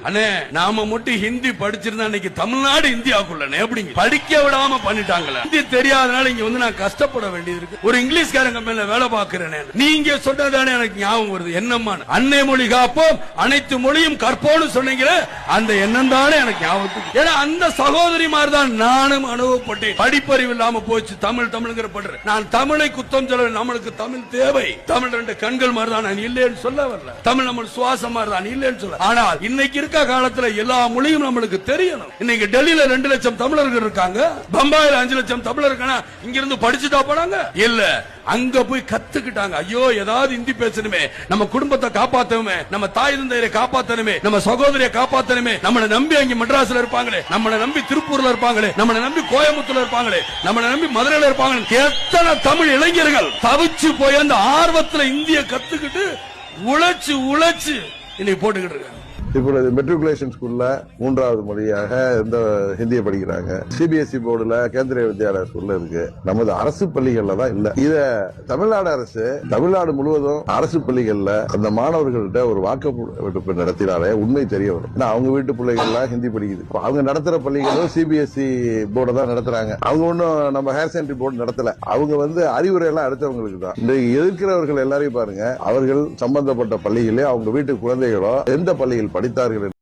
அண்ணே நாம மட்டும் ஹிந்தி படிச்சிருந்தா இன்னைக்கு தமிழ்நாடு இந்தியாவுக்குள்ள எப்படிங்க படிக்க விடாம பண்ணிட்டாங்களே. ஹிந்தி தெரியாதனால இங்க வந்து நான் கஷ்டப்பட வேண்டியது இருக்கு. ஒரு இங்கிலீஷ்காரன் கம்பெனில வேலை பார்க்கிறேன். நீங்க சொன்னதானே எனக்கு ஞாபகம் வருது. என்னம்மா அன்னை மொழி காப்போம் அனைத்து மொழியும் கற்போம்னு சொன்னீங்களே, அந்த எண்ணம் தானே எனக்கு ஞாபகம். ஏன்னா அந்த சகோதரி மாதிரி தான் நானும் அனுபவப்பட்டேன். படிப்பறிவு இல்லாம போச்சு. தமிழ் தமிழ்ங்கிற பண்றேன். நான் தமிழை குத்தம் சொல்ல, நம்மளுக்கு தமிழ் தேவை. தமிழ் ரெண்டு கண்கள் மாதிரி தான், நான் இல்லைன்னு சொல்ல வரல. தமிழ் நம்ம சுவாசம் மாதிரி தான், இல்லைன்னு சொல்ல. ஆனால் இன்னைக்கு காலத்துல எல்லா மொழியும் நம்மளுக்கு தெரியணும். இன்னைக்கு டெல்லியில 2 லட்சம் தமிழர்கள் இருக்காங்க, பம்பாயில 5 லட்சம் தமிழர் இருக்காங்க. இங்க இருந்து படிச்சுட்டா போனாங்க இல்ல, அங்க போய் கத்துக்கிட்டாங்க. ஐயோ ஏதாவது ஹிந்தி பேசணுமே, நம்ம குடும்பத்தை காப்பாத்தணுமே, நம்ம தாய் தந்தையரை காப்பாத்தணுமே, நம்ம சகோதரியை காப்பாத்தணுமே. நம்மளை நம்பி அங்க மெட்ராஸ்ல இருப்பாங்களே, நம்மளை நம்பி திருப்பூர்ல இருப்பாங்களே, நம்மளை நம்பி கோயம்புத்தூர்ல இருப்பாங்களே, நம்மளை நம்பி மதுரையில இருப்பாங்க. எத்தனை தமிழ் இளைஞர்கள் தவிச்சு போய் அந்த ஆர்வத்துல இந்திய கத்துக்கிட்டு உழைச்சு உழைச்சு இன்னைக்கு போட்டுக்கிட்டு இருக்காங்க. இப்பொழுது மெட்ரிகுலேஷன் ஸ்கூல்ல 3வது மொழியாக இந்த ஹிந்தியை படிக்கிறாங்க. சிபிஎஸ்இ போர்டுல கேந்திரிய வித்யாலயா ஸ்கூல்ல இருக்கு. நமது அரசு பள்ளிகள்ல தான் இல்ல. இத தமிழ்நாடு அரசு தமிழ்நாடு முழுவதும் அரசு பள்ளிகள்ல அந்த மாணவர்கள்ட்ட ஒரு வாக்கெடுப்பு நடத்தினாலே உண்மை தெரிய வரும். அவங்க வீட்டு பிள்ளைகள்லாம் ஹிந்தி படிக்குது. அவங்க நடத்துற பள்ளிகளும் சிபிஎஸ்இ போர்டை தான் நடத்துறாங்க. அவங்க ஒன்னும் நம்ம ஹையர் செகண்டரி போர்டு நடத்தல. அவங்க அறிவுரை எல்லாம் அடுத்தவங்களுக்கு தான். இன்றைக்கு எதிர்க்கிறவர்கள் எல்லாரையும் பாருங்க, அவர்கள் சம்பந்தப்பட்ட பள்ளிகளே அவங்க வீட்டு குழந்தைகளோ எந்த பள்ளியில் படித்தார்கள்